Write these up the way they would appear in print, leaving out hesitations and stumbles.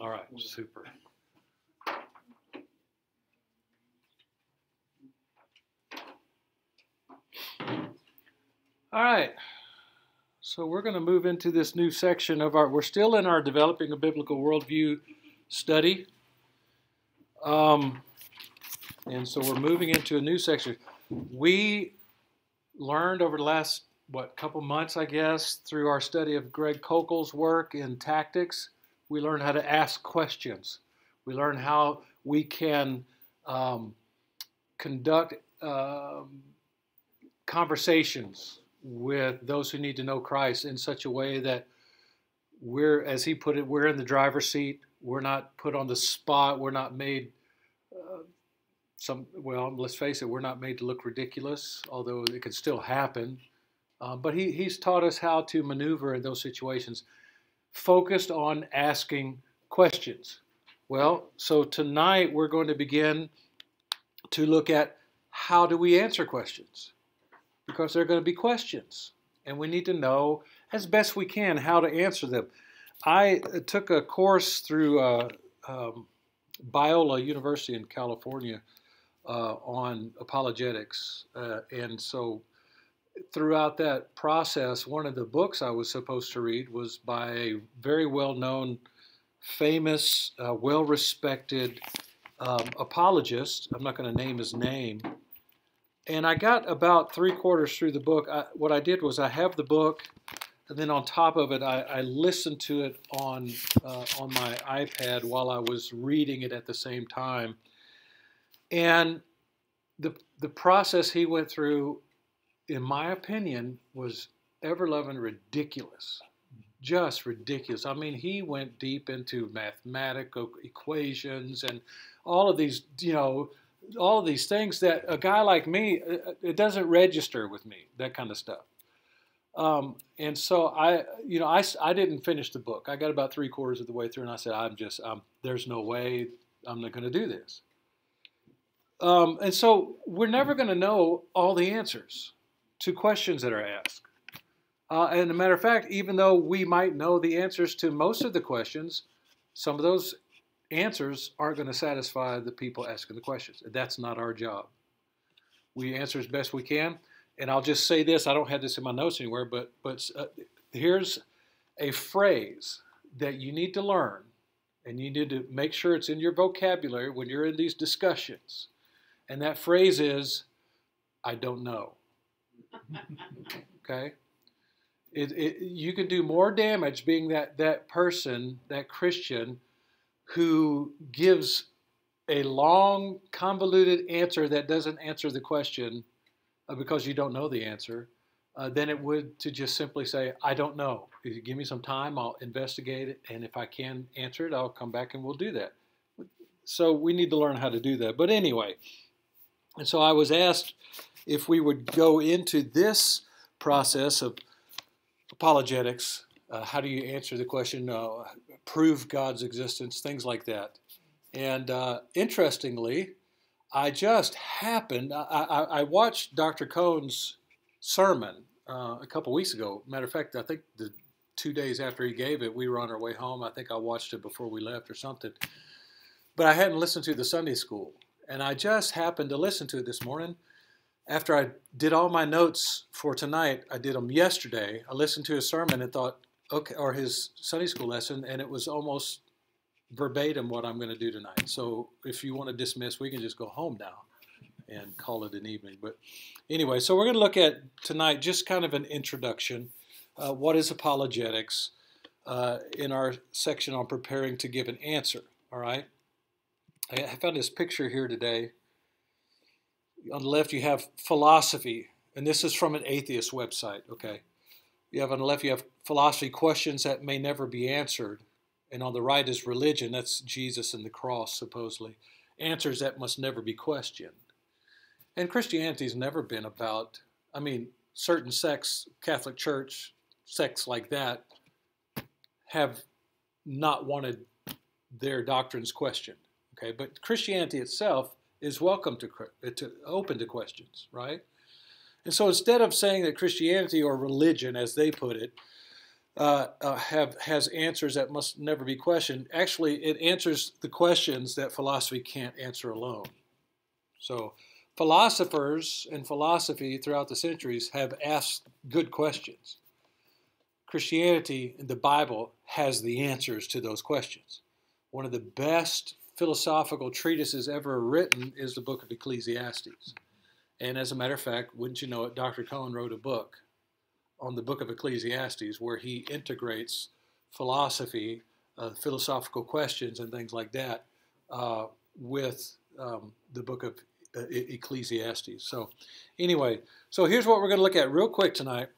All right, super. All right, so we're going to move into this new section of we're still in our Developing a Biblical Worldview study. And so we're moving into a new section. We learned over the last, couple months, I guess, through our study of Greg Kokel's work in tactics, we learned how to ask questions. We learned how we can conduct conversations with those who need to know Christ in such a way that we're, as he put it, we're in the driver's seat. We're not put on the spot. We're not made let's face it, we're not made to look ridiculous, although it can still happen. But he's taught us how to maneuver in those situations, focused on asking questions. Well, so tonight we're going to begin to look at how do we answer questions, because there are going to be questions, and we need to know as best we can how to answer them. I took a course through Biola University in California on apologetics, and so throughout that process, one of the books I was supposed to read was by a very well-known, famous, well-respected apologist. I'm not going to name his name. And I got about 3/4 through the book. What I did was I have the book, and then on top of it, I listened to it on my iPad while I was reading it at the same time. And the process he went through, in my opinion, was ever-loving ridiculous. Just ridiculous. I mean, he went deep into mathematical equations and all of these, all of these things that a guy like me, it doesn't register with me, that kind of stuff. And so I didn't finish the book. I got about 3/4 of the way through, and I said, there's no way I'm not going to do this. And so we're never going to know all the answers to questions that are asked. And as a matter of fact, even though we might know the answers to most of the questions, some of those answers aren't going to satisfy the people asking the questions. That's not our job. We answer as best we can. And I'll just say this, I don't have this in my notes anywhere, but here's a phrase that you need to learn, and you need to make sure it's in your vocabulary when you're in these discussions. And that phrase is, I don't know. Okay? You can do more damage being that person, that Christian, who gives a long, convoluted answer that doesn't answer the question because you don't know the answer, than it would to just simply say, I don't know. If you give me some time, I'll investigate it, and if I can answer it, I'll come back and we'll do that. So we need to learn how to do that. But anyway, and so I was asked if we would go into this process of apologetics. How do you answer the question, prove God's existence, things like that. And interestingly, I just happened, I watched Dr. Cohn's sermon a couple weeks ago. Matter of fact, I think the 2 days after he gave it, we were on our way home. I think I watched it before we left or something. But I hadn't listened to the Sunday school. And I just happened to listen to it this morning. After I did all my notes for tonight, I did them yesterday. I listened to his sermon and thought, okay, or his Sunday school lesson, and it was almost verbatim what I'm going to do tonight. So if you want to dismiss, we can just go home now and call it an evening. But anyway, so we're going to look at tonight just kind of an introduction. What is apologetics in our section on preparing to give an answer, all right? I found this picture here today. On the left, you have philosophy, and this is from an atheist website, okay? On the left, you have philosophy, questions that may never be answered. And on the right is religion. That's Jesus and the cross, supposedly. Answers that must never be questioned. And Christianity's never been about, certain sects, Catholic Church, sects like that, have not wanted their doctrines questioned. Okay, but Christianity itself is welcome to open to questions, right? And so instead of saying that Christianity or religion, as they put it, has answers that must never be questioned, actually it answers the questions that philosophy can't answer alone. So philosophers and philosophy throughout the centuries have asked good questions. Christianity and the Bible has the answers to those questions. One of the best philosophical treatises ever written is the book of Ecclesiastes. And as a matter of fact, wouldn't you know it, Dr. Cohen wrote a book on the book of Ecclesiastes where he integrates philosophy, philosophical questions and things like that with the book of Ecclesiastes. So anyway, so here's what we're going to look at real quick tonight.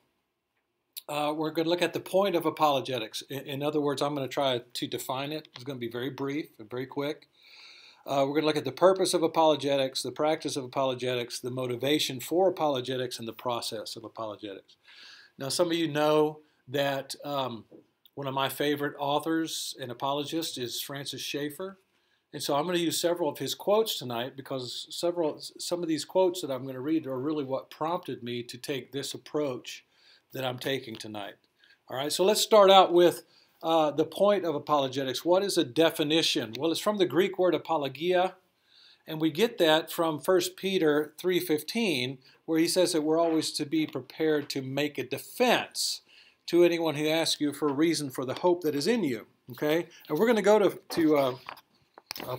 We're going to look at the point of apologetics. In other words, I'm going to try to define it. It's going to be very brief and very quick. We're going to look at the purpose of apologetics, the practice of apologetics, the motivation for apologetics, and the process of apologetics. Now, some of you know that one of my favorite authors and apologists is Francis Schaeffer. And so I'm going to use several of his quotes tonight because some of these quotes that I'm going to read are really what prompted me to take this approach that I'm taking tonight. All right, so let's start out with the point of apologetics. What is a definition? Well, it's from the Greek word apologia, and we get that from 1 Peter 3:15, where he says that we're always to be prepared to make a defense to anyone who asks you for a reason for the hope that is in you. Okay, and we're going to go to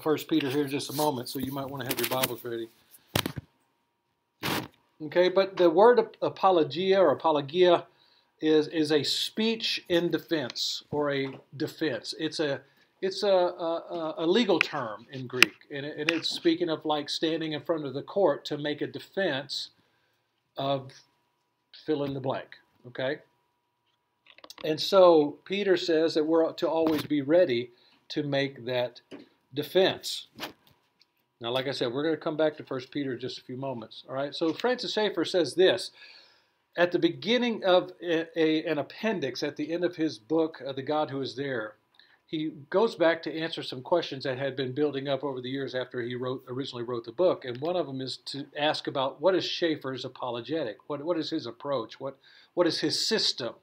1 Peter here in just a moment, so you might want to have your Bibles ready. Okay, but the word apologia or apologia is a speech in defense or a defense. It's a legal term in Greek, and it's speaking of like standing in front of the court to make a defense of fill in the blank. Okay, and so Peter says that we're to always be ready to make that defense. Now, like I said, we're going to come back to 1 Peter in just a few moments. All right. So Francis Schaeffer says this at the beginning of an appendix at the end of his book, The God Who Is There. He goes back to answer some questions that had been building up over the years after he originally wrote the book. And one of them is to ask about what is Schaeffer's apologetic? What is his approach? What is his system?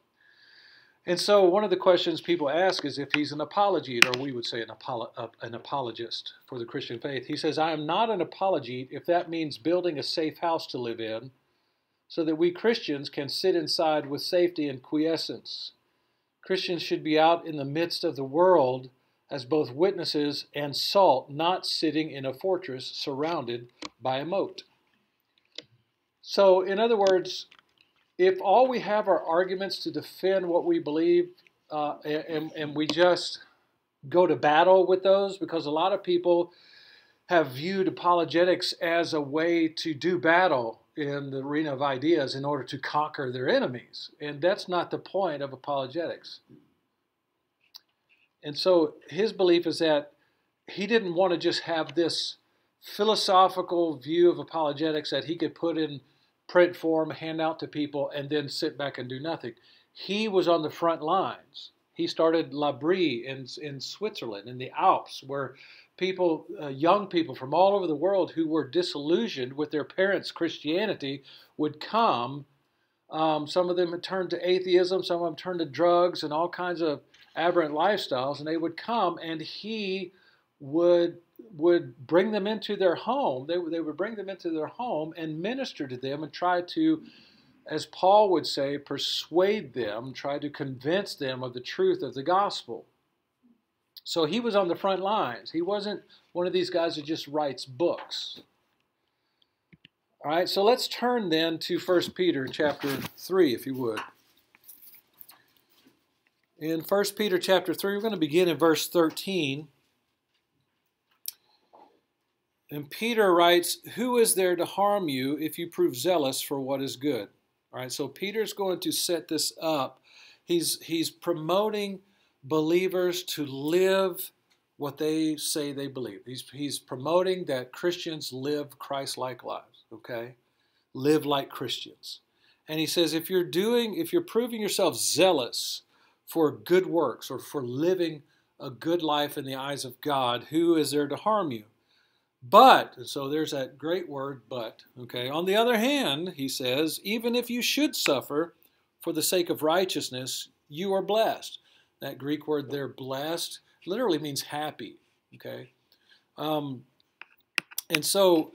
And so one of the questions people ask is if he's an apologete, or we would say an apologist for the Christian faith. He says, I am not an apologete if that means building a safe house to live in so that we Christians can sit inside with safety and quiescence. Christians should be out in the midst of the world as both witnesses and salt, not sitting in a fortress surrounded by a moat. So, in other words, if all we have are arguments to defend what we believe and we just go to battle with those, because a lot of people have viewed apologetics as a way to do battle in the arena of ideas in order to conquer their enemies. And that's not the point of apologetics. And so his belief is that he didn't want to just have this philosophical view of apologetics that he could put in print form, hand out to people, and then sit back and do nothing. He was on the front lines. He started La Brie in Switzerland, in the Alps, where people, young people from all over the world who were disillusioned with their parents' Christianity would come. Some of them had turned to atheism, some of them turned to drugs and all kinds of aberrant lifestyles, and they would come and he would bring them into their home. They would bring them into their home and minister to them and try to, as Paul would say, persuade them, try to convince them of the truth of the gospel. So he was on the front lines. He wasn't one of these guys who just writes books. All right, so let's turn then to 1 Peter chapter 3, if you would. In 1 Peter chapter 3, we're going to begin in verse 13. And Peter writes, who is there to harm you if you prove zealous for what is good? All right, so Peter's going to set this up. He's promoting believers to live what they say they believe. He's promoting that Christians live Christ-like lives, okay? Live like Christians. And he says if you're proving yourself zealous for good works or for living a good life in the eyes of God, who is there to harm you? But, and so there's that great word, but, okay. On the other hand, he says, even if you should suffer for the sake of righteousness, you are blessed. That Greek word there, blessed, literally means happy, okay. And so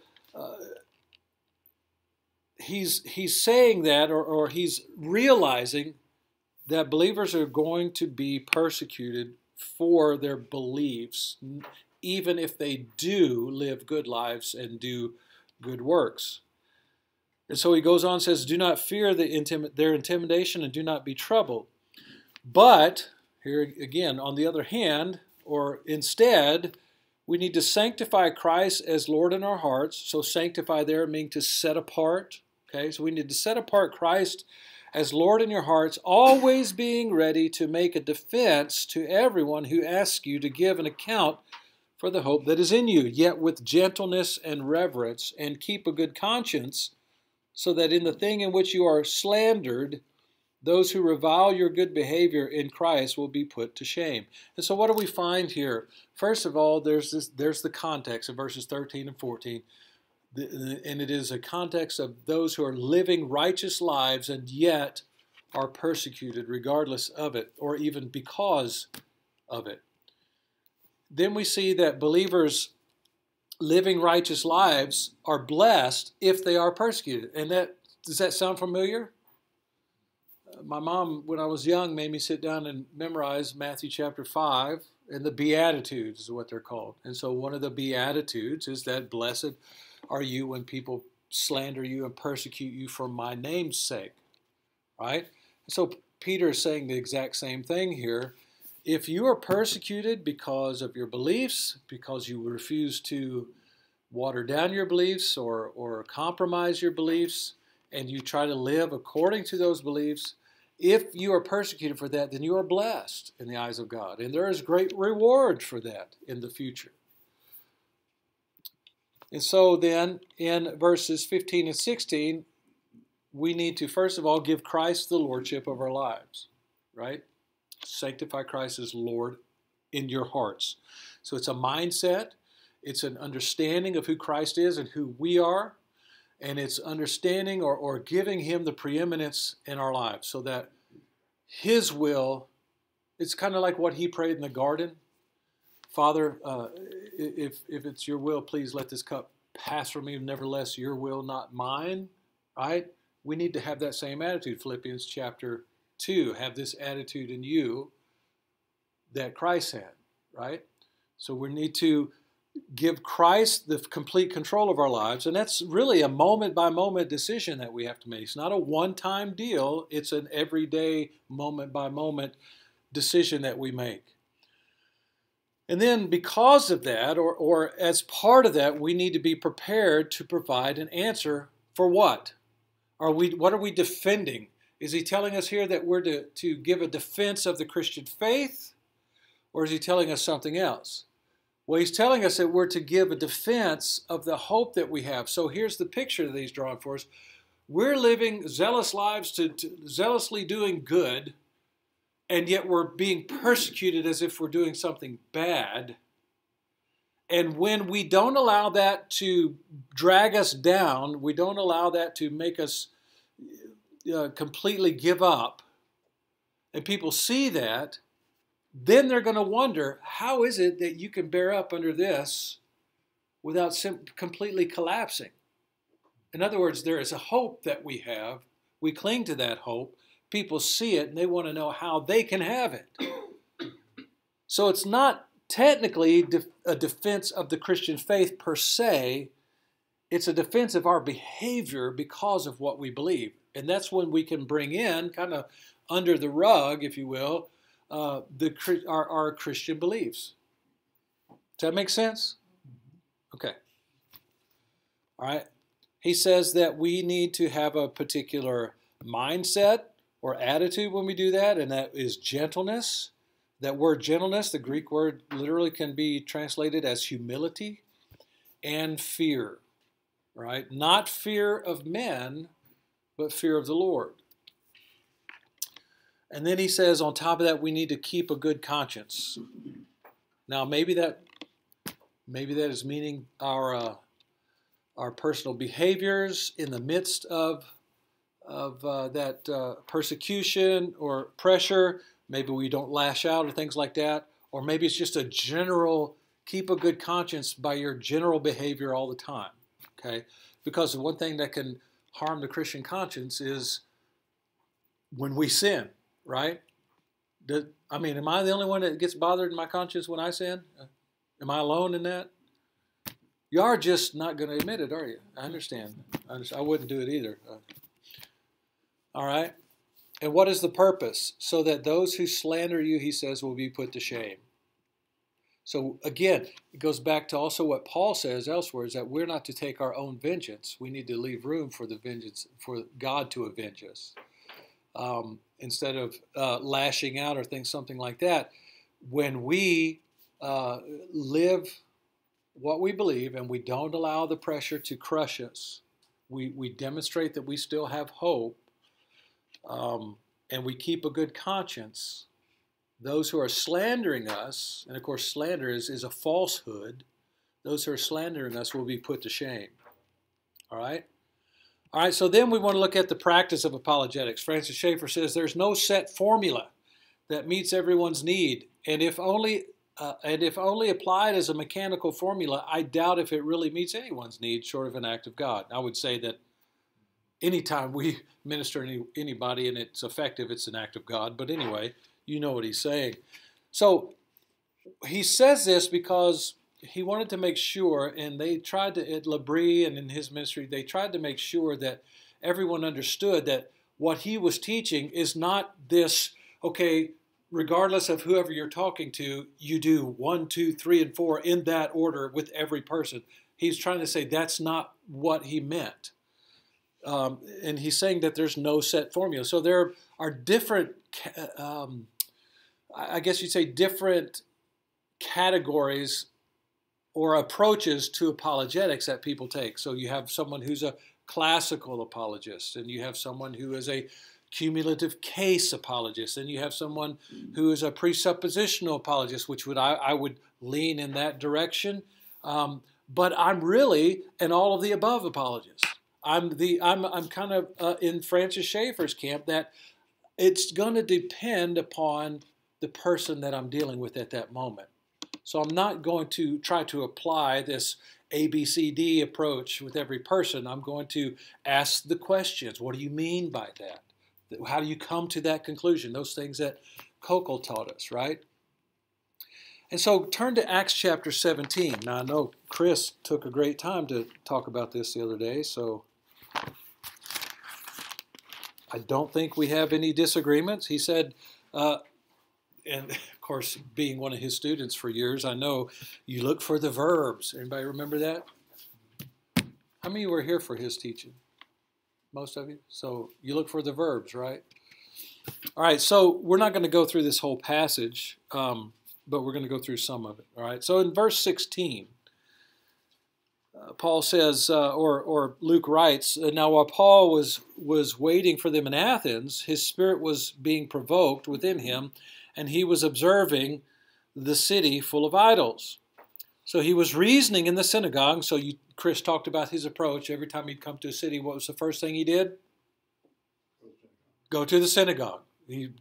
he's saying that, or he's realizing that believers are going to be persecuted for their beliefs, even if they do live good lives and do good works. And so he goes on and says, do not fear their intimidation and do not be troubled. But, here again, on the other hand, or instead, we need to sanctify Christ as Lord in our hearts. So sanctify there meaning to set apart. Okay, so we need to set apart Christ as Lord in your hearts, always being ready to make a defense to everyone who asks you to give an account for the hope that is in you, yet with gentleness and reverence, and keep a good conscience, so that in the thing in which you are slandered, those who revile your good behavior in Christ will be put to shame. And so what do we find here? First of all, there's the context of verses 13 and 14. And it is a context of those who are living righteous lives and yet are persecuted regardless of it, or even because of it. Then we see that believers living righteous lives are blessed if they are persecuted. And does that sound familiar? My mom, when I was young, made me sit down and memorize Matthew chapter 5, and the Beatitudes is what they're called. And so one of the Beatitudes is that blessed are you when people slander you and persecute you for my name's sake, right? So Peter is saying the exact same thing here. If you are persecuted because of your beliefs, because you refuse to water down your beliefs or compromise your beliefs, and you try to live according to those beliefs, if you are persecuted for that, then you are blessed in the eyes of God. And there is great reward for that in the future. And so then in verses 15 and 16, we need to, first of all, give Christ the lordship of our lives, right? Sanctify Christ as Lord in your hearts. So it's a mindset. It's an understanding of who Christ is and who we are. And it's understanding or giving him the preeminence in our lives so that his will, it's kind of like what he prayed in the garden. Father, if it's your will, please let this cup pass from me. Nevertheless, your will, not mine. Right? We need to have that same attitude. Philippians chapter 2, have this attitude in you that Christ had. Right? So we need to give Christ the complete control of our lives. And that's really a moment-by-moment decision that we have to make. It's not a one-time deal. It's an everyday, moment-by-moment decision that we make. And then because of that, or as part of that, we need to be prepared to provide an answer for what? What are we defending? Is he telling us here that we're to give a defense of the Christian faith? Or is he telling us something else? Well, he's telling us that we're to give a defense of the hope that we have. So here's the picture that he's drawing for us. We're living zealous lives, to zealously doing good, and yet we're being persecuted as if we're doing something bad. And when we don't allow that to drag us down, we don't allow that to make us completely give up, and people see that, then they're going to wonder, how is it that you can bear up under this without completely collapsing? In other words, there is a hope that we have. We cling to that hope. People see it, and they want to know how they can have it. So it's not technically a defense of the Christian faith per se. It's a defense of our behavior because of what we believe. And that's when we can bring in, kind of under the rug, if you will, our Christian beliefs. Does that make sense? Okay. All right. He says that we need to have a particular mindset or attitude when we do that, and that is gentleness. That word gentleness, the Greek word, literally can be translated as humility and fear. Right? Not fear of men, but fear of the Lord. And then he says, on top of that, we need to keep a good conscience. Now, maybe that is meaning our personal behaviors in the midst of that persecution or pressure. Maybe we don't lash out or things like that. Or maybe it's just a general, keep a good conscience by your general behavior all the time. Okay? Because the one thing that can harm the Christian conscience is when we sin, right? Am I the only one that gets bothered in my conscience when I sin? Am I alone in that? You are just not going to admit it, are you? I understand. I wouldn't do it either. All right? And what is the purpose? So that those who slander you, he says, will be put to shame. So again, it goes back to also what Paul says elsewhere, is that we're not to take our own vengeance. We need to leave room for the vengeance, for God to avenge us. Instead of lashing out or something like that, when we live what we believe and we don't allow the pressure to crush us, we demonstrate that we still have hope, and we keep a good conscience. Those who are slandering us, and of course slander is a falsehood, those who are slandering us will be put to shame. All right? All right, so then we want to look at the practice of apologetics. Francis Schaeffer says there's no set formula that meets everyone's need, and if only applied as a mechanical formula, I doubt if it really meets anyone's need short of an act of God. I would say that anytime we minister to anybody and it's effective, it's an act of God. But anyway, you know what he's saying. So he says this because he wanted to make sure, and they tried to, at Labrie and in his ministry, they tried to make sure that everyone understood that what he was teaching is not this, okay, regardless of whoever you're talking to, you do 1, 2, 3, and 4 in that order with every person. He's trying to say that's not what he meant. And he's saying that there's no set formula. So there are different, I guess you'd say, different categories or approaches to apologetics that people take. So you have someone who's a classical apologist, and you have someone who is a cumulative case apologist, and you have someone who is a presuppositional apologist, which I would lean in that direction. But I'm really an all of the above apologist. I'm kind of in Francis Schaeffer's camp, that it's going to depend upon the person that I'm dealing with at that moment. So I'm not going to try to apply this ABCD approach with every person. I'm going to ask the questions. What do you mean by that? How do you come to that conclusion? Those things that Kokel taught us, right? And so turn to Acts chapter 17. Now I know Chris took a great time to talk about this the other day, so I don't think we have any disagreements. He said, and of course, being one of his students for years, I know you look for the verbs. Anybody remember that? How many of you were here for his teaching? Most of you? So you look for the verbs, right? All right, so we're not going to go through this whole passage, but we're going to go through some of it. All right, so in verse 16, Paul says, or Luke writes, now while Paul was waiting for them in Athens, his spirit was being provoked within him, and he was observing the city full of idols. So he was reasoning in the synagogue. So Chris talked about his approach. Every time he'd come to a city, what was the first thing he did? Go to the synagogue.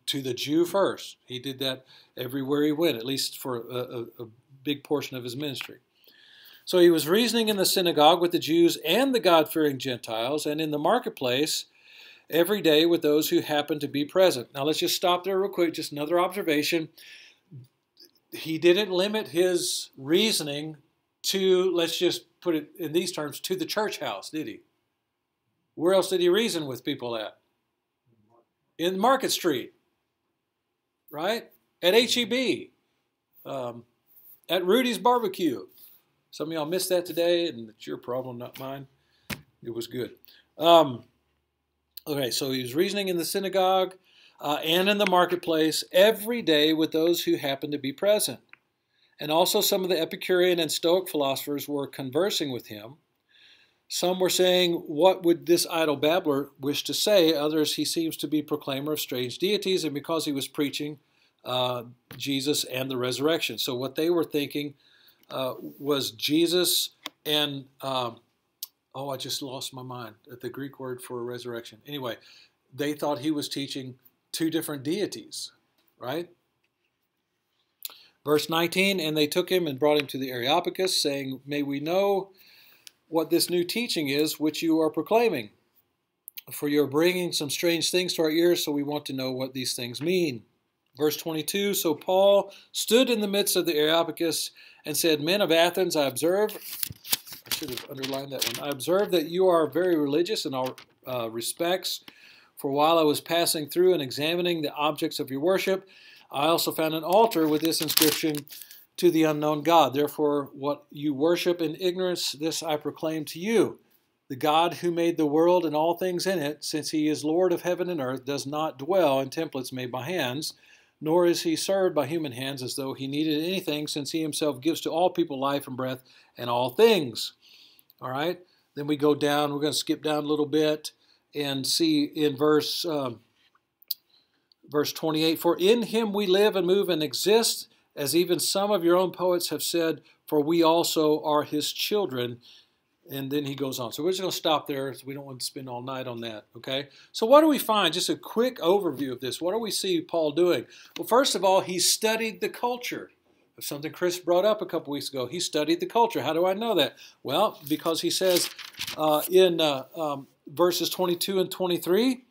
To the Jew first. He did that everywhere he went, at least for a big portion of his ministry. So he was reasoning in the synagogue with the Jews and the God-fearing Gentiles, and in the marketplace every day with those who happened to be present. Now let's just stop there real quick, just another observation. He didn't limit his reasoning to, let's just put it in these terms, to the church house, did he? Where else did he reason with people at? In Market Street, right? At HEB, at Rudy's Barbecue. Some of y'all missed that today, and it's your problem, not mine. It was good. Okay, so he was reasoning in the synagogue and in the marketplace every day with those who happened to be present. And also some of the Epicurean and Stoic philosophers were conversing with him. Some were saying, what would this idle babbler wish to say? Others, he seems to be proclaimer of strange deities, and because he was preaching Jesus and the resurrection. So what they were thinking was Jesus and, I just lost my mind at the Greek word for resurrection. Anyway, they thought he was teaching two different deities, right? Verse 19, and they took him and brought him to the Areopagus, saying, may we know what this new teaching is which you are proclaiming? For you are bringing some strange things to our ears, so we want to know what these things mean. Verse 22, so Paul stood in the midst of the Areopagus and said, men of Athens, I should have underlined that one. I observe that you are very religious in all respects. For while I was passing through and examining the objects of your worship, I also found an altar with this inscription, to the unknown God. Therefore, what you worship in ignorance, this I proclaim to you. The God who made the world and all things in it, since he is Lord of heaven and earth, does not dwell in templates made by hands, nor is he served by human hands as though he needed anything, since he himself gives to all people life and breath and all things. All right? Then we go down. We're going to skip down a little bit and see in verse 28, for in him we live and move and exist, as even some of your own poets have said, for we also are his children. And then he goes on. So we're just going to stop there. So we don't want to spend all night on that, okay? So what do we find? Just a quick overview of this. What do we see Paul doing? Well, first of all, he studied the culture. Something Chris brought up a couple weeks ago. He studied the culture. How do I know that? Well, because he says in verses 22 and 23,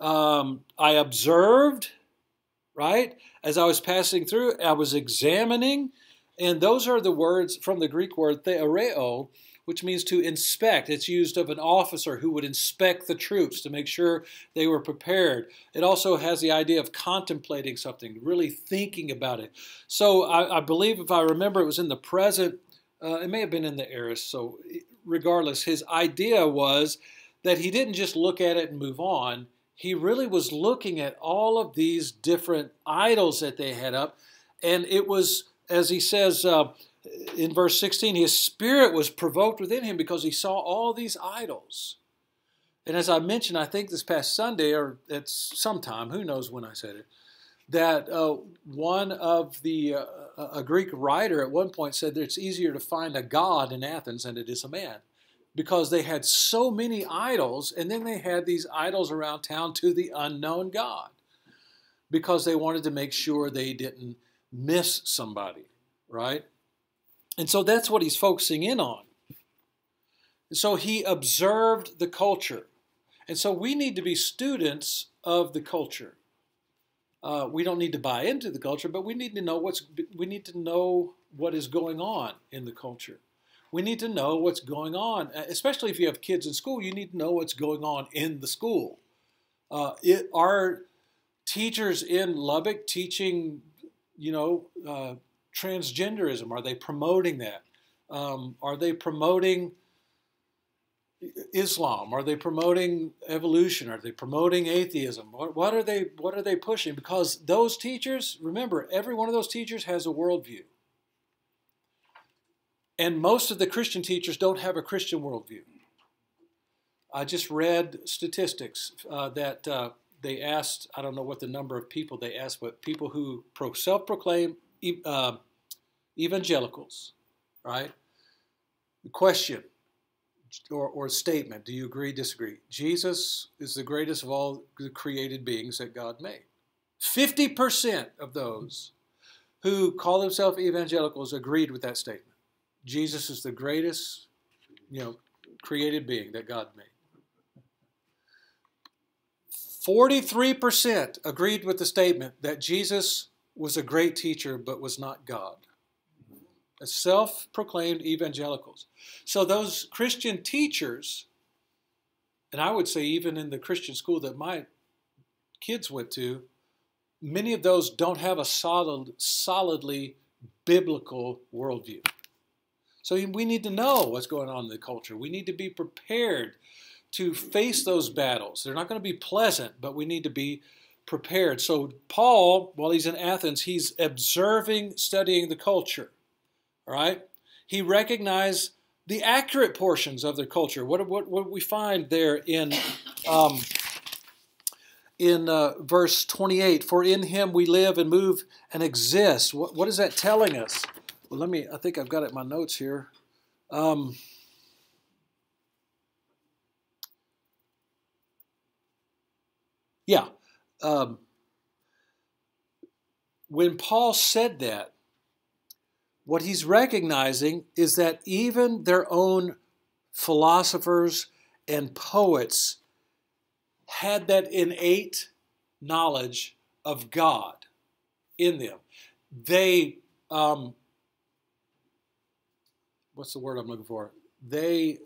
I observed, right? As I was passing through, I was examining. And those are the words from the Greek word theoreo, which means to inspect. It's used of an officer who would inspect the troops to make sure they were prepared. It also has the idea of contemplating something, really thinking about it. So I believe, if I remember, it was in the present. It may have been in the aorist. So regardless, his idea was that he didn't just look at it and move on. He really was looking at all of these different idols that they had up. And it was, as he says, in verse 16, his spirit was provoked within him because he saw all these idols. And as I mentioned, I think this past Sunday, or at some time, who knows when I said it, that one of a Greek writer at one point said that it's easier to find a god in Athens than it is a man, because they had so many idols, and then they had these idols around town to the unknown God, because they wanted to make sure they didn't miss somebody, right? And so that's what he's focusing in on. And so he observed the culture. And so we need to be students of the culture. We don't need to buy into the culture, but we need to know what is going on in the culture. We need to know what's going on, especially if you have kids in school. You need to know what's going on in the school. Are teachers in Lubbock teaching, transgenderism? Are they promoting that? Are they promoting Islam? Are they promoting evolution? Are they promoting atheism? What are they pushing? Because those teachers, remember, every one of those teachers has a worldview. And most of the Christian teachers don't have a Christian worldview. I just read statistics that they asked, I don't know what the number of people they asked, but people who self-proclaim evangelicals, right? The question or statement, do you agree, disagree? Jesus is the greatest of all the created beings that God made. 50% of those who call themselves evangelicals agreed with that statement. Jesus is the greatest, created being that God made. 43% agreed with the statement that Jesus was a great teacher but was not God. Self-proclaimed evangelicals. So those Christian teachers, and I would say even in the Christian school that my kids went to, many of those don't have a solidly biblical worldview. So we need to know what's going on in the culture. We need to be prepared to face those battles. They're not going to be pleasant, but we need to be prepared. So Paul, while he's in Athens, he's observing, studying the culture. All right? He recognized the accurate portions of their culture. What we find there in in verse 28, for in him we live and move and exist. What is that telling us? Well, I think I've got it in my notes here. When Paul said that, what he's recognizing is that even their own philosophers and poets had that innate knowledge of God in them. They, what's the word I'm looking for? They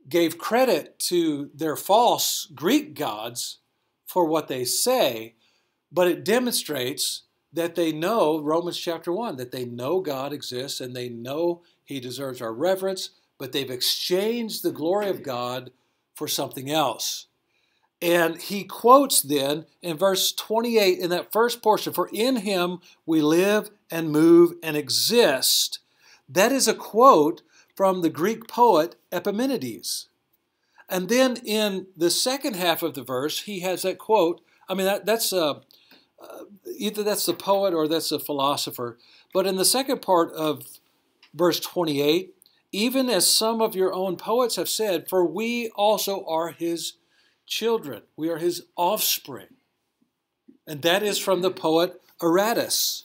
gave credit to their false Greek gods for what they say, but it demonstrates that they know, Romans chapter 1, that they know God exists and they know he deserves our reverence, but they've exchanged the glory of God for something else. And he quotes then in verse 28 in that first portion, for in him we live and move and exist. That is a quote from the Greek poet Epimenides. And then in the second half of the verse, he has that quote. I mean, that's either that's the poet or that's the philosopher. But in the second part of verse 28, even as some of your own poets have said, for we also are his children. We are his offspring. And that is from the poet Aratus,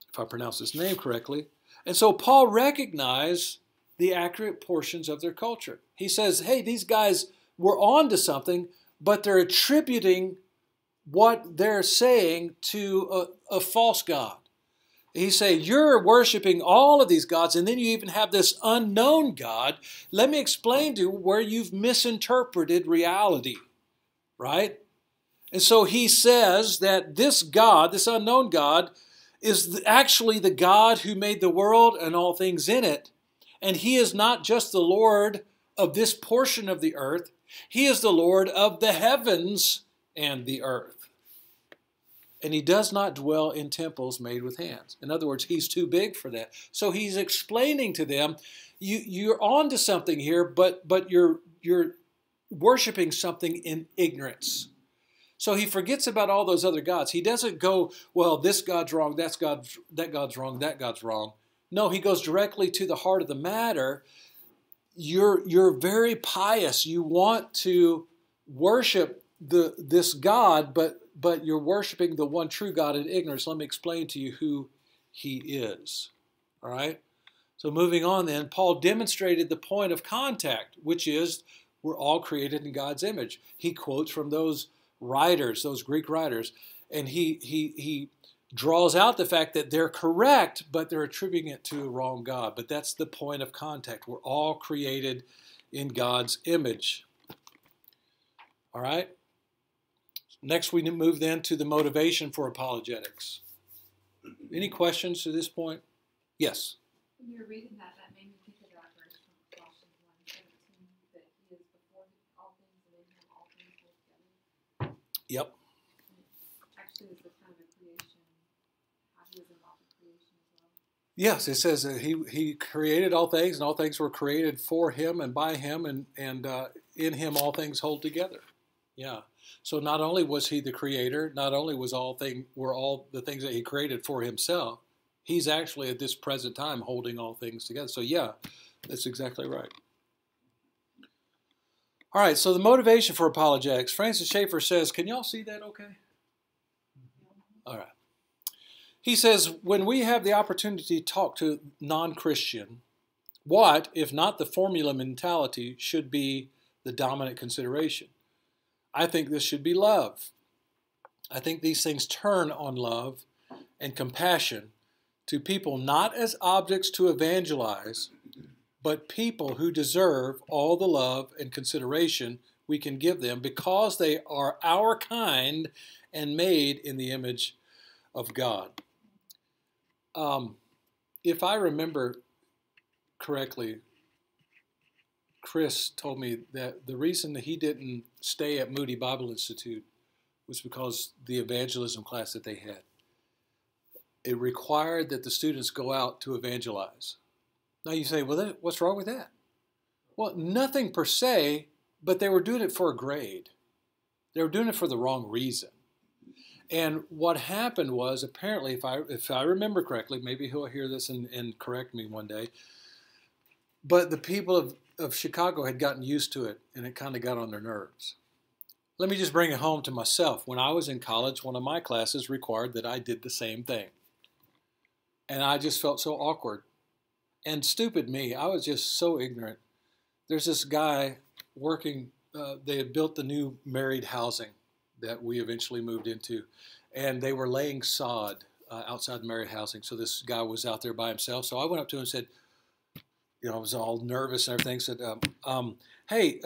if I pronounce his name correctly. And so Paul recognized the accurate portions of their culture. He says, hey, these guys were on to something, but they're attributing what they're saying to a false god. He's saying, you're worshiping all of these gods, and then you even have this unknown God. Let me explain to you where you've misinterpreted reality, right? And so he says that this God, this unknown God, is actually the God who made the world and all things in it. And he is not just the Lord of this portion of the earth. He is the Lord of the heavens and the earth. And he does not dwell in temples made with hands. In other words, he's too big for that. So he's explaining to them, you're on to something here, but you're worshiping something in ignorance. So he forgets about all those other gods. He doesn't go, well, this God's wrong, that God's wrong, that God's wrong. No, he goes directly to the heart of the matter. You're very pious. You want to worship this God, but you're worshiping the one true God in ignorance. Let me explain to you who he is. All right? So moving on then, Paul demonstrated the point of contact, which is we're all created in God's image. He quotes from those writers, those Greek writers, and he draws out the fact that they're correct, but they're attributing it to a wrong God. But that's the point of contact. We're all created in God's image. All right? Next, we move then to the motivation for apologetics. Any questions to this point? Yes? When you were reading that made me think of that verse from Colossians 1:17, that he is before all things and in him all things hold together. Yep. And it actually is the kind of a creation, how he was involved in creation as well. Yes, it says that he created all things, and all things were created for him and by him, and in him all things hold together. Yeah. So not only was he the creator, not only were all the things that he created for himself, he's actually at this present time holding all things together. So yeah, that's exactly right. All right, so the motivation for apologetics. Francis Schaeffer says, can y'all see that okay? All right. He says, when we have the opportunity to talk to non-Christian, what, if not the formula mentality, should be the dominant consideration? I think this should be love. I think these things turn on love and compassion to people not as objects to evangelize, but people who deserve all the love and consideration we can give them because they are our kind and made in the image of God. If I remember correctly, Chris told me that the reason that he didn't stay at Moody Bible Institute was because the evangelism class that they had. It required that the students go out to evangelize. Now you say, well, what's wrong with that? Well, nothing per se, but they were doing it for a grade. They were doing it for the wrong reason. And what happened was, apparently, if I remember correctly, maybe he'll hear this and correct me one day, but the people of Chicago had gotten used to it, and it kind of got on their nerves. Let me just bring it home to myself. When I was in college, one of my classes required that I did the same thing. And I just felt so awkward. And stupid me, I was just so ignorant. There's this guy working, they had built the new married housing that we eventually moved into. And they were laying sod outside the married housing. So this guy was out there by himself. So I went up to him and said, I was all nervous and everything, said, hey,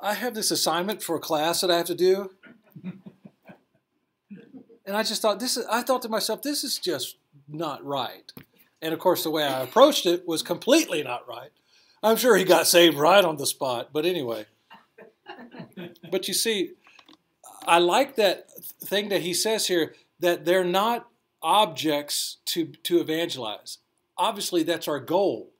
I have this assignment for a class that I have to do. And I just thought, I thought to myself, this is just not right. And of course, the way I approached it was completely not right. I'm sure he got saved right on the spot. But anyway. But you see, I like that thing that he says here, that they're not objects to evangelize. Obviously, that's our goal.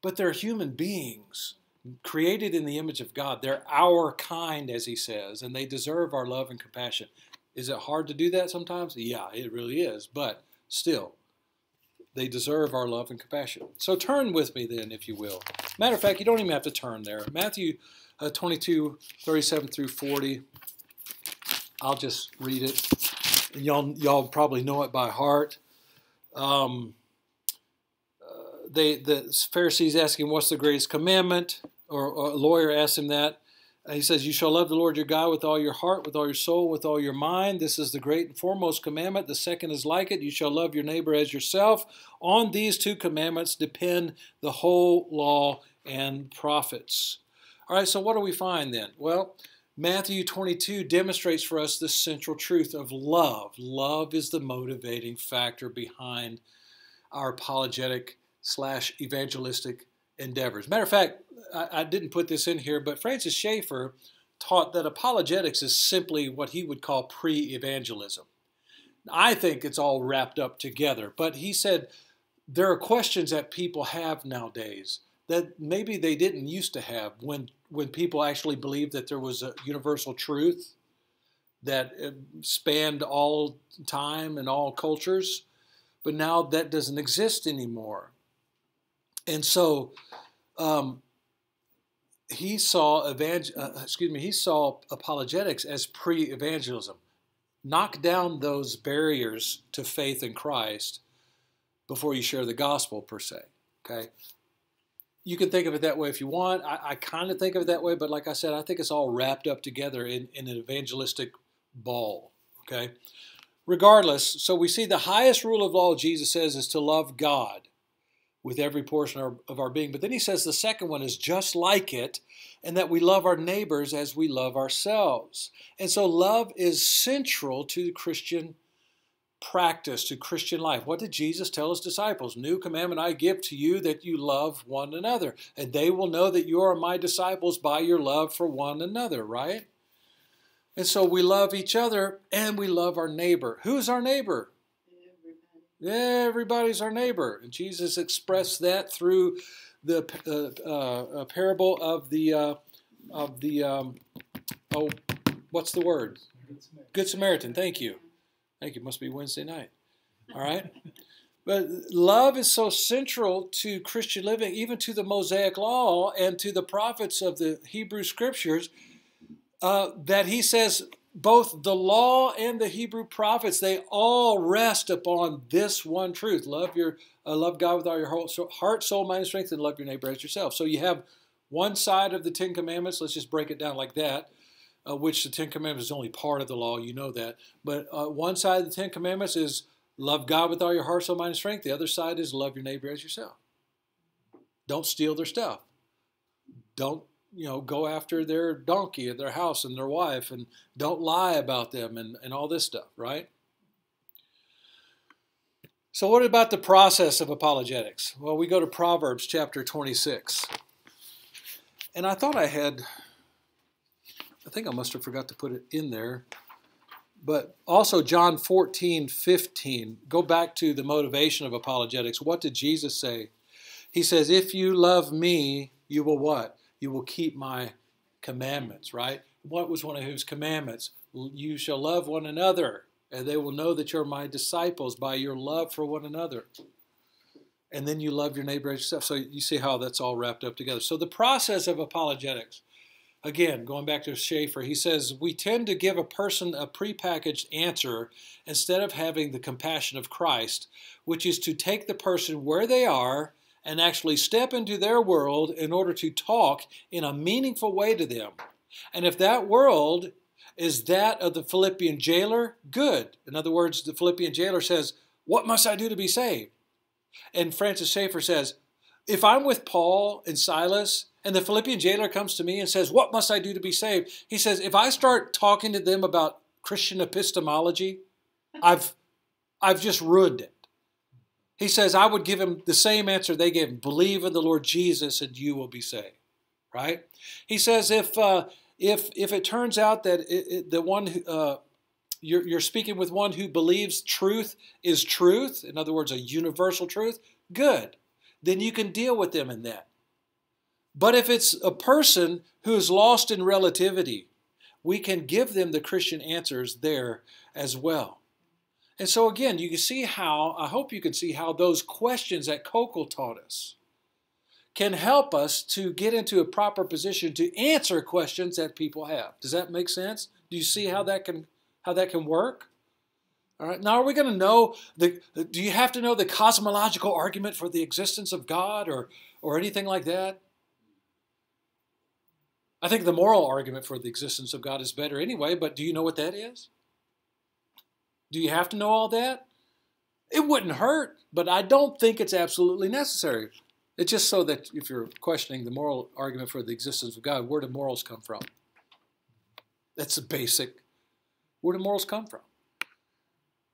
But they're human beings created in the image of God. They're our kind, as he says, and they deserve our love and compassion. Is it hard to do that sometimes? Yeah, it really is. But still, they deserve our love and compassion. So turn with me then, if you will. Matter of fact, you don't even have to turn there. Matthew 22, 37 through 40. I'll just read it. Y'all probably know it by heart. The Pharisees ask him, what's the greatest commandment? Or a lawyer asks him that. He says, you shall love the Lord your God with all your heart, with all your soul, with all your mind. This is the great and foremost commandment. The second is like it. You shall love your neighbor as yourself. On these two commandments depend the whole law and prophets. All right, so what do we find then? Well, Matthew 22 demonstrates for us the central truth of love. Love is the motivating factor behind our apologetic / evangelistic endeavors. Matter of fact, I didn't put this in here, but Francis Schaeffer taught that apologetics is simply what he would call pre-evangelism. I think it's all wrapped up together, but he said there are questions that people have nowadays that maybe they didn't used to have when people actually believed that there was a universal truth that spanned all time and all cultures, but now that doesn't exist anymore. And so he saw apologetics as pre-evangelism. Knock down those barriers to faith in Christ before you share the gospel, per se. Okay, you can think of it that way if you want. I kind of think of it that way, but like I said, I think it's all wrapped up together in an evangelistic ball. Okay, regardless, so we see the highest rule of law, Jesus says, is to love God with every portion of our being. But then he says the second one is just like it, and that we love our neighbors as we love ourselves. And so love is central to Christian practice, to Christian life. What did Jesus tell his disciples? New commandment I give to you, that you love one another. And they will know that you are my disciples by your love for one another, right? And so we love each other and we love our neighbor. Who's our neighbor? Everybody's our neighbor. And Jesus expressed that through the parable of what's the word? Good Samaritan. Thank you. It must be Wednesday night. All right. But love is so central to Christian living, even to the Mosaic Law and to the prophets of the Hebrew Scriptures, that he says both the law and the Hebrew prophets, they all rest upon this one truth. Love God with all your heart, soul, mind, and strength, and love your neighbor as yourself. So you have one side of the Ten Commandments. Let's just break it down like that, which the Ten Commandments is only part of the law. You know that. But one side of the Ten Commandments is love God with all your heart, soul, mind, and strength. The other side is love your neighbor as yourself. Don't steal their stuff. Don't go after their donkey at their house and their wife, and don't lie about them and all this stuff, right? So what about the process of apologetics? Well, we go to Proverbs chapter 26. And I thought I think I must have forgot to put it in there. But also John 14:15. Go back to the motivation of apologetics. What did Jesus say? He says, if you love me, you will what? you will keep my commandments, right? What was one of his commandments? You shall love one another, and they will know that you're my disciples by your love for one another. And then you love your neighbor as yourself. So you see how that's all wrapped up together. So the process of apologetics, again, going back to Schaeffer, he says, we tend to give a person a prepackaged answer instead of having the compassion of Christ, which is to take the person where they are and actually step into their world in order to talk in a meaningful way to them. And if that world is that of the Philippian jailer, good. In other words, the Philippian jailer says, what must I do to be saved? And Francis Schaeffer says, if I'm with Paul and Silas and the Philippian jailer comes to me and says, what must I do to be saved? He says, if I start talking to them about Christian epistemology, I've just ruined it. He says, I would give him the same answer they gave him. Believe in the Lord Jesus and you will be saved. Right? He says, if it turns out that the one who, you're speaking with one who believes truth is truth, in other words, a universal truth, good. Then you can deal with them in that. But if it's a person who is lost in relativity, we can give them the Christian answers there as well. And so again, you can see how, I hope you can see how those questions that Kokel taught us can help us to get into a proper position to answer questions that people have. Does that make sense? Do you see how that can work? All right. Now, are we going to know do you have to know the cosmological argument for the existence of God or anything like that? I think the moral argument for the existence of God is better anyway, but do you know what that is? Do you have to know all that? It wouldn't hurt, but I don't think it's absolutely necessary. It's just so that if you're questioning the moral argument for the existence of God, where do morals come from? That's the basic. Where do morals come from?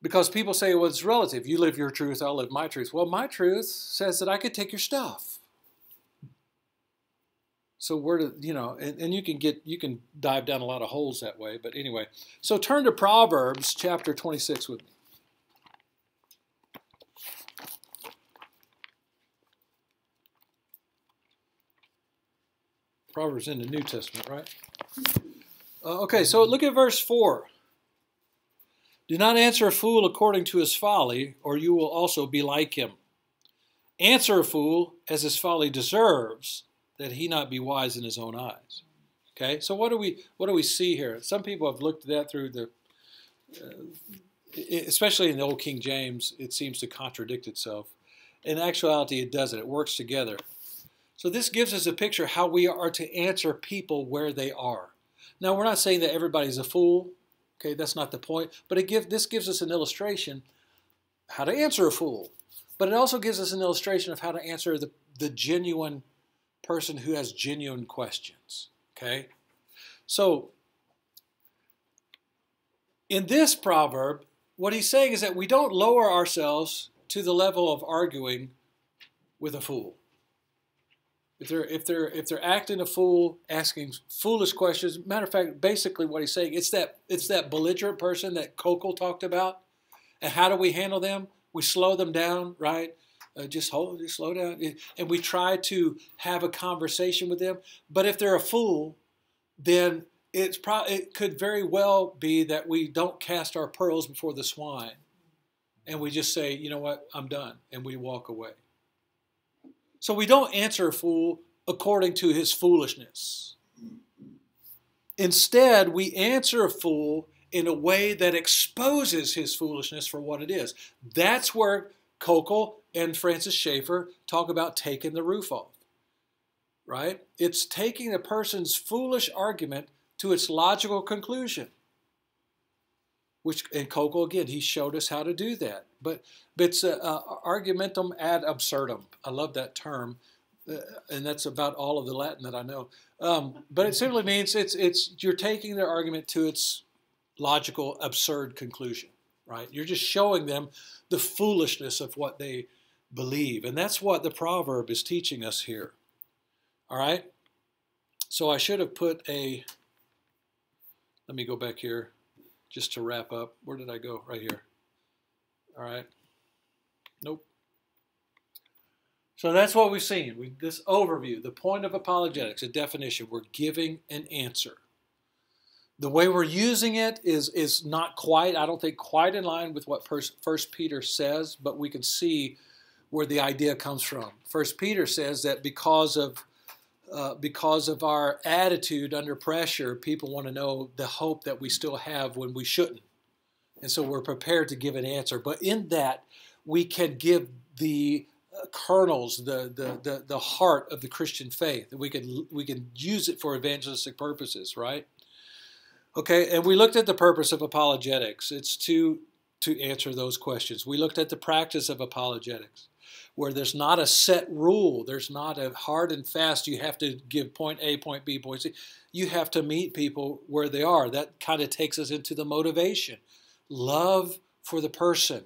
Because people say, well, it's relative. You live your truth, I'll live my truth. Well, my truth says that I could take your stuff. So where do, and you can dive down a lot of holes that way. But anyway, so turn to Proverbs chapter 26 with me. Proverbs in the New Testament, right? Okay, so look at verse 4. Do not answer a fool according to his folly, or you will also be like him. Answer a fool as his folly deserves, that he not be wise in his own eyes. Okay, so what do we see here? Some people have looked at that through the, especially in the Old King James, it seems to contradict itself. In actuality, it doesn't. It works together. So this gives us a picture of how we are to answer people where they are. Now, we're not saying that everybody's a fool. Okay, that's not the point. But this gives us an illustration how to answer a fool. But it also gives us an illustration of how to answer the genuine person who has genuine questions. Okay? So, in this proverb, what he's saying is that we don't lower ourselves to the level of arguing with a fool. If they're acting a fool, asking foolish questions, matter of fact, basically what he's saying, it's that belligerent person that Kokel talked about. And how do we handle them? We slow them down, right? Just slow down, and we try to have a conversation with them. But if they're a fool, then it could very well be that we don't cast our pearls before the swine, and we just say, you know what, I'm done, and we walk away. So we don't answer a fool according to his foolishness. Instead, we answer a fool in a way that exposes his foolishness for what it is. That's where Kokel and Francis Schaeffer talk about taking the roof off. Right? It's taking a person's foolish argument to its logical conclusion. And Kokel, again, he showed us how to do that. But it's argumentum ad absurdum. I love that term, and that's about all of the Latin that I know. But it simply means you're taking their argument to its logical, absurd conclusion. Right? You're just showing them the foolishness of what they believe, and that's what the proverb is teaching us here. All right. So I should have put let me go back here. Just to wrap up, where did I go? Right here. All right. Nope. So that's what we've seen. This overview, the point of apologetics, a definition. We're giving an answer. The way we're using it is not quite, I don't think, quite in line with what 1 Peter says, but we can see where the idea comes from. 1 Peter says that because of our attitude under pressure, people want to know the hope that we still have when we shouldn't. And so we're prepared to give an answer. But in that, we can give the kernels, the heart of the Christian faith. We can use it for evangelistic purposes, right? Okay, and we looked at the purpose of apologetics. It's to answer those questions. We looked at the practice of apologetics, where there's not a set rule. There's not a hard and fast, you have to give point A, point B, point C. You have to meet people where they are. That kind of takes us into the motivation. Love for the person.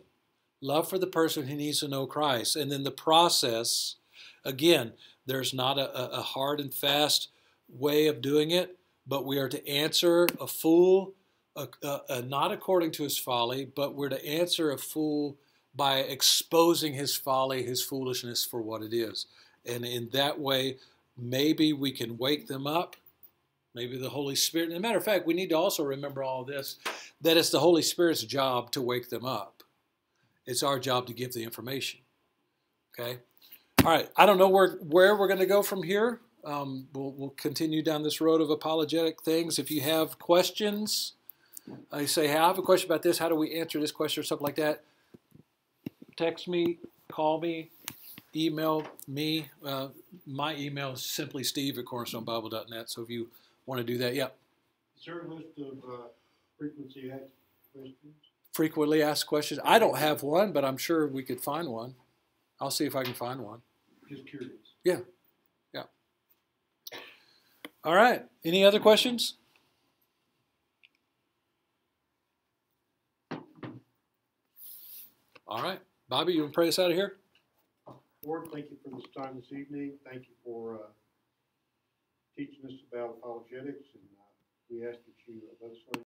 Love for the person who needs to know Christ. And then the process, again, there's not a hard and fast way of doing it, but we are to answer a fool, not according to his folly, but we're to answer a fool by exposing his folly, his foolishness for what it is. And in that way, maybe we can wake them up. Maybe the Holy Spirit. As a matter of fact, we need to also remember all this, that it's the Holy Spirit's job to wake them up. It's our job to give the information. Okay? All right. I don't know where we're going to go from here. We'll continue down this road of apologetic things. If you have questions, I say, hey, I have a question about this. How do we answer this question or something like that? Text me, call me, email me. My email is simply steve@cornerstonebible.net. So if you want to do that, yeah. Is there a list of frequency asked questions? Frequently asked questions. I don't have one, but I'm sure we could find one. I'll see if I can find one. Just curious. Yeah. Yeah. All right. Any other questions? All right. Bobby, you want to pray us out of here? Lord, thank you for this time this evening. Thank you for teaching us about apologetics, and we ask that you let us learn